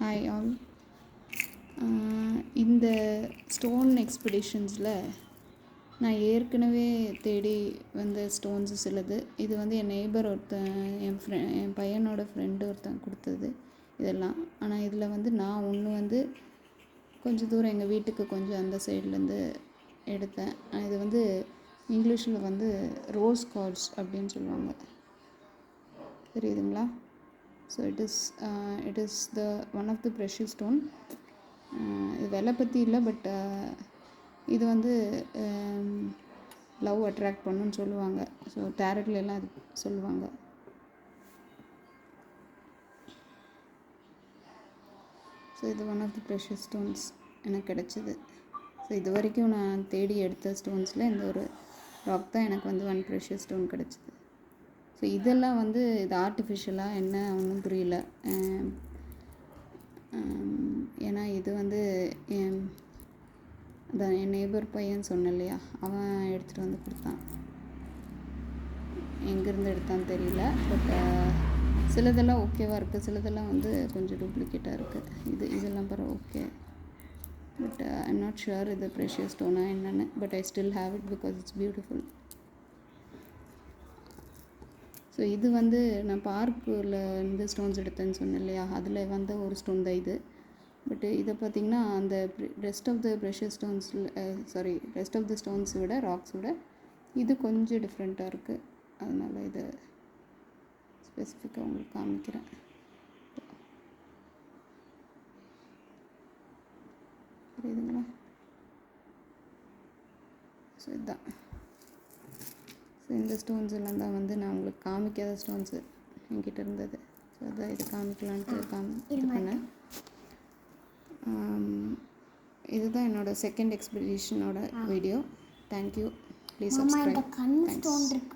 Hi all. இந்த stone எக்ஸ்பிடிஷன்ஸில் நான் ஏற்கனவே தேடி வந்த ஸ்டோன்ஸு சிலது. இது வந்து என் நெய்பர் ஒருத்தன், என் பையனோட ஃப்ரெண்டு ஒருத்தன் கொடுத்தது இதெல்லாம். ஆனால் இதில் வந்து நான் ஒன்று வந்து கொஞ்சம் தூரம் எங்கள் வீட்டுக்கு கொஞ்சம் அந்த சைட்லேருந்து எடுத்தேன். இது வந்து இங்கிலீஷில் வந்து ரோஸ் கார்ட்ஸ் அப்படின்னு சொல்லுவாங்க, தெரியுதுங்களா? So it is the one of the precious stone. இது விலை பற்றி இல்லை, பட் இது வந்து லவ் அட்ராக்ட் பண்ணுன்னு சொல்லுவாங்க. ஸோ டேரட்லாம் அது சொல்லுவாங்க. ஸோ இது one of the precious stones எனக்கு கிடச்சிது. ஸோ இது வரைக்கும் நான் தேடி எடுத்த ஸ்டோன்ஸில் இந்த ஒரு ராக் தான் எனக்கு வந்து ஒன் ப்ரெஷியஸ் ஸ்டோன் கிடச்சிது. ஸோ இதெல்லாம் வந்து இது ஆர்டிஃபிஷியலாக என்ன ஒன்றும் புரியல. ஏன்னா இது வந்து என் நெய்பர் பையன் சொன்னேன் இல்லையா, அவன் எடுத்துகிட்டு வந்து கொடுத்தான். எங்கேருந்து எடுத்தான்னு தெரியல, பட் சிலதெல்லாம் ஓகேவாக இருக்குது, சிலதெல்லாம் வந்து கொஞ்சம் டூப்ளிகேட்டாக இருக்குது. இதெல்லாம் பரவ okay, but I'm not sure இது ப்ரெஷியஸ் ஸ்டோனா என்னென்னு. But I still have it because it's beautiful. So இது வந்து நான் பார்க்கில் இருந்து ஸ்டோன்ஸ் எடுத்தேன்னு சொன்னேன் இல்லையா, அதில் வந்து ஒரு ஸ்டோன் தான் இது. பட்டு இதை பார்த்திங்கன்னா அந்த ரெஸ்ட் ஆஃப் த ப்ரெஷியஸ் ஸ்டோன்ஸில் ரெஸ்ட் ஆஃப் த ஸ்டோன்ஸ் விட, ராக்ஸ் விட இது கொஞ்சம் டிஃப்ரெண்ட்டாக இருக்குது. அதனால் இதை ஸ்பெசிஃபிக்காக உங்களுக்கு காமிக்கிறேன். புரியுதுங்களா? ஸோ இதுதான். ஸோ இந்த ஸ்டோன்ஸ் எல்லாம் தான் வந்து நான் உங்களுக்கு காமிக்காத ஸ்டோன்ஸு என்கிட்ட இருந்தது. ஸோ அதான் இது காமிக்கலான்ட்டு இது பண்ணேன். இதுதான் என்னோடய செகண்ட் எக்ஸ்பிடிஷனோட வீடியோ. தேங்க்யூ. Please subscribe.